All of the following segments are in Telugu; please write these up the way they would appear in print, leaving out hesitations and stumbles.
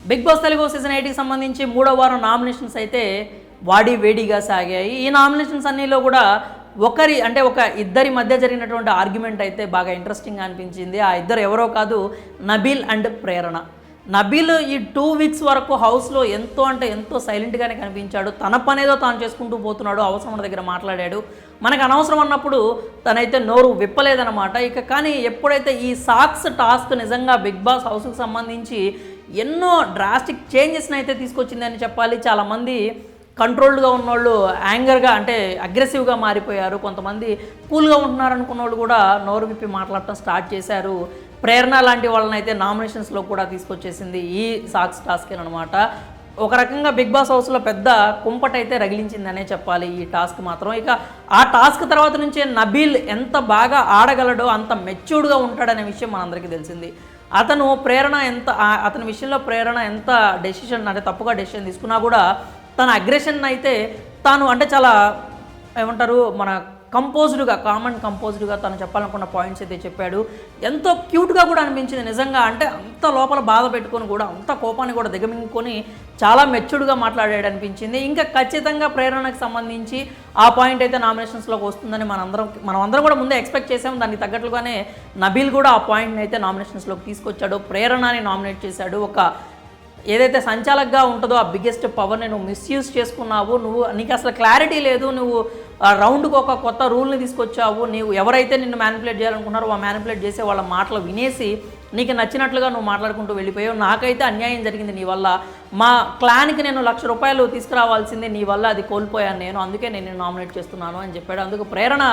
బిగ్ బాస్ తెలుగు సీజన్ 8కి సంబంధించి 3వ వారం నామినేషన్స్ అయితే వాడి వేడిగా సాగాయి. ఈ నామినేషన్స్ అన్నిలో కూడా ఒక ఇద్దరి మధ్య జరిగినటువంటి ఆర్గ్యుమెంట్ అయితే బాగా ఇంట్రెస్టింగ్గా అనిపించింది. ఆ ఇద్దరు ఎవరో కాదు, నబీల్ అండ్ ప్రేరణ. నబీల్ ఈ 2 వీక్స్ వరకు హౌస్లో ఎంతో సైలెంట్గానే కనిపించాడు. తన పనేదో తాను చేసుకుంటూ పోతున్నాడు. అవసరం దగ్గర మాట్లాడాడు. మనకు అనవసరం అన్నప్పుడు తనైతే నోరు విప్పలేదన్నమాట. కానీ ఎప్పుడైతే ఈ సాక్స్ టాస్క్ నిజంగా బిగ్ బాస్ హౌస్కి సంబంధించి ఎన్నో డ్రాస్టిక్ చేంజెస్ని అయితే తీసుకొచ్చిందని చెప్పాలి. చాలామంది కంట్రోల్డ్గా ఉన్నోళ్ళు యాంగర్గా అగ్రెసివ్గా మారిపోయారు. కొంతమంది కూల్గా ఉంటున్నారు అనుకున్న వాళ్ళు కూడా నోరు విప్పి మాట్లాడటం స్టార్ట్ చేశారు. ప్రేరణ లాంటి వాళ్ళని అయితే నామినేషన్స్లో కూడా తీసుకొచ్చేసింది ఈ సాక్స్ టాస్క్ అనమాట. ఒక రకంగా బిగ్ బాస్ హౌస్లో పెద్ద కుంపటైతే రగిలించిందనే చెప్పాలి ఈ టాస్క్ మాత్రం. ఇక ఆ టాస్క్ తర్వాత నుంచే నబీల్ ఎంత బాగా ఆడగలడో అంత మెచ్యూర్డ్గా ఉంటాడనే విషయం మనందరికీ తెలిసింది. అతని విషయంలో ప్రేరణ ఎంత తప్పుగా డెసిషన్ తీసుకున్నా కూడా తన అగ్రెషన్ అయితే తాను చాలా మన కంపోజ్డ్గా తను చెప్పాలనుకున్న పాయింట్స్ అయితే చెప్పాడు. ఎంతో క్యూట్గా కూడా అనిపించింది నిజంగా. అంత లోపల బాధ పెట్టుకొని కూడా అంత కోపాన్ని కూడా దిగమింగుకొని చాలా మెచ్యూర్డ్గా మాట్లాడాడు అనిపించింది. ఇంకా ఖచ్చితంగా ప్రేరణకు సంబంధించి ఆ పాయింట్ అయితే నామినేషన్స్లోకి వస్తుందని మనమందరం కూడా ముందే ఎక్స్పెక్ట్ చేసాము. దానికి తగ్గట్లుగానే నబీల్ కూడా ఆ పాయింట్ని అయితే నామినేషన్స్లోకి తీసుకొచ్చాడు. ప్రేరణని నామినేట్ చేశాడు. ఏదైతే సంచాలకగా ఉంటుందో ఆ బిగ్గెస్ట్ పవర్ని నువ్వు మిస్యూజ్ చేసుకున్నావు, నీకు అసలు క్లారిటీ లేదు, నువ్వు రౌండ్కి ఒక కొత్త రూల్ని తీసుకొచ్చావు, నీవు ఎవరైతే నిన్ను మ్యానిపులేట్ చేయాలనుకున్నారో ఆ మ్యానిపులేట్ చేసే వాళ్ళ మాటలు వినేసి నీకు నచ్చినట్లుగా నువ్వు మాట్లాడుకుంటూ వెళ్ళిపోయావు. నాకైతే అన్యాయం జరిగింది నీ వల్ల. మా క్లాన్కి నేను ₹1,00,000 తీసుకురావాల్సిందే, నీ వల్ల అది కోల్పోయాను అందుకే నేను నామినేట్ చేస్తున్నాను అని చెప్పాడు. అందుకు ప్రేరణ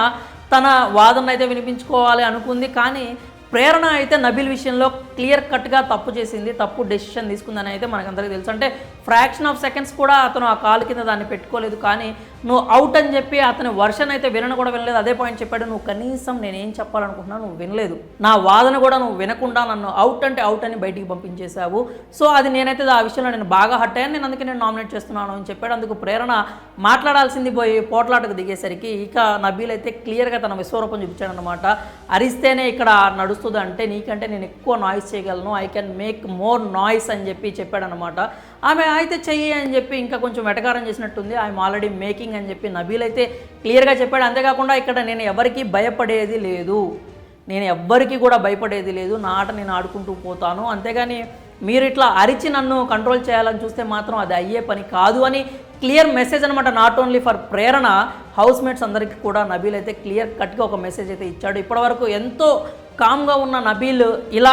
తన వాదన అయితే వినిపించుకోవాలి అనుకుంది. కానీ ప్రేరణ అయితే నబీల్ విషయంలో క్లియర్ కట్గా తప్పు చేసింది, తప్పు డెసిషన్ తీసుకుందని అయితే మనకందరికీ తెలుసు. ఫ్రాక్షన్ ఆఫ్ సెకండ్స్ కూడా అతను ఆ కాలు కింద దాన్ని పెట్టుకోలేదు. కానీ నువ్వు అవుట్ అని చెప్పి అతని వర్షన్ అయితే వినలేదు. అదే పాయింట్ చెప్పాడు, నువ్వు కనీసం నేనేం చెప్పాలనుకుంటున్నా నువ్వు వినలేదు, నా వాదన కూడా నువ్వు వినకుండా నన్ను అవుట్ అని బయటికి పంపించేశావు. సో అది నేనైతే ఆ విషయంలో నేను బాగా హట్ అయ్యాను, అందుకే నేను నామినేట్ చేస్తున్నాను అని చెప్పాడు. అందుకు ప్రేరణ మాట్లాడాల్సింది పోయి పోట్లాటకు దిగేసరికి ఇక నబీల్ అయితే క్లియర్గా తన విశ్వరూపం చూపించాడు అనమాట. అరిస్తేనే ఇక్కడ నడుస్తుంది నీకంటే నేను ఎక్కువ నాయిస్ చేయగలను, I can make more noise అని చెప్పాడనమాట. ఆమె అయితే చెయ్యి అని చెప్పి ఇంకా కొంచెం వెటకారం చేసినట్టుంది. ఐఎమ్ ఆల్రెడీ మేకింగ్ అని చెప్పి నబీల్ అయితే క్లియర్గా చెప్పాడు. అంతేకాకుండా ఇక్కడ నేను ఎవరికి భయపడేది లేదు, నా ఆట నేను ఆడుకుంటూ పోతాను, అంతేగాని మీరు ఇట్లా అరిచి నన్ను కంట్రోల్ చేయాలని చూస్తే మాత్రం అది అయ్యే పని కాదు అని క్లియర్ మెసేజ్ అనమాట. Not only for Prerana, house mates అందరికీ కూడా నబీల్ అయితే క్లియర్ కట్గా ఒక మెసేజ్ అయితే ఇచ్చాడు. ఇప్పటివరకు ఎంతో కామ్గా ఉన్న నబీల్ ఇలా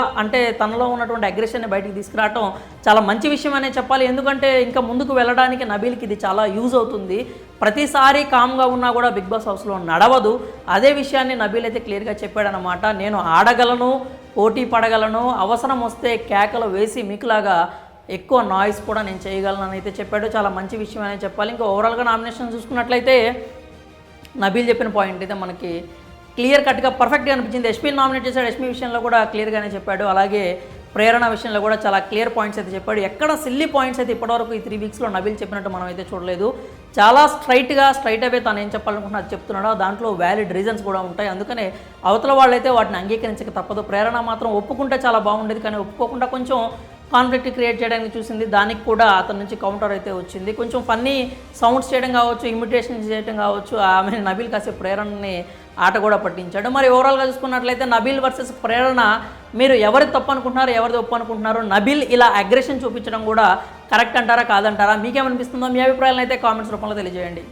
తనలో ఉన్నటువంటి అగ్రెషన్ని బయటికి తీసుకురావటం చాలా మంచి విషయం అనే చెప్పాలి. ఎందుకంటే ఇంకా ముందుకు వెళ్ళడానికి నబీల్కి ఇది చాలా యూజ్ అవుతుంది. ప్రతిసారి కామ్గా ఉన్నా కూడా బిగ్ బాస్ హౌస్లో నడవదు. అదే విషయాన్ని నబీల్ అయితే క్లియర్గా చెప్పాడనమాట. నేను ఆడగలను, పోటీ పడగలను, అవసరం వస్తే కేకలు వేసి మీకులాగా ఎక్కువ నాయిస్ కూడా నేను చేయగలను అని అయితే చెప్పాడు. చాలా మంచి విషయం అనే చెప్పాలి. ఇంకా ఓవరాల్గా నామినేషన్ చూసుకున్నట్లయితే నబీల్ చెప్పిన పాయింట్ అయితే మనకి క్లియర్ కట్గా పర్ఫెక్ట్గా అనిపించింది. ఎస్పీని నామినేట్ చేశాడు, ఎస్పీ విషయంలో కూడా క్లియర్గానే చెప్పాడు. అలాగే ప్రేరణ విషయంలో కూడా చాలా క్లియర్ పాయింట్స్ అయితే చెప్పాడు. ఎక్కడ సిల్లీ పాయింట్స్ అయితే ఇప్పటివరకు ఈ 3 వీక్స్లో నబీల్ చెప్పినట్టు మనం అయితే చూడలేదు. చాలా స్ట్రైట్ అవే తను ఏం చెప్పాలనుకుంటున్నా అది చెప్తున్నాడో దాంట్లో వ్యాలిడ్ రీజన్స్ కూడా ఉంటాయి. అందుకనే అవతల వాళ్ళైతే వాటిని అంగీకరించక తప్పదు. ప్రేరణ మాత్రం ఒప్పుకుంటే చాలా బాగుండేది, కానీ ఒప్పుకోకుండా కొంచెం కాన్ఫ్లిక్ట్ క్రియేట్ చేయడానికి చూసింది. దానికి కూడా అతని నుంచి కౌంటర్ అయితే వచ్చింది. కొంచెం ఫన్నీ సౌండ్స్ చేయడం కావచ్చు, ఇమిటేషన్ చేయడం కావచ్చు, ఆమె నబీల్ కాసేపు ప్రేరణని ఆట కూడా పట్టించాడు. మరి ఓవరాల్గా చూసుకున్నట్లయితే నబీల్ వర్సెస్ ప్రేరణ, మీరు ఎవరి తప్పు అనుకుంటున్నారు, ఎవరిది ఒప్పు అనుకుంటున్నారు? నబీల్ ఇలా అగ్రెషన్ చూపించడం కూడా కరెక్ట్ అంటారా కాదంటారా? మీకేమనిపిస్తుందో మీ అభిప్రాయాలను అయితే కామెంట్స్ రూపంలో తెలియజేయండి.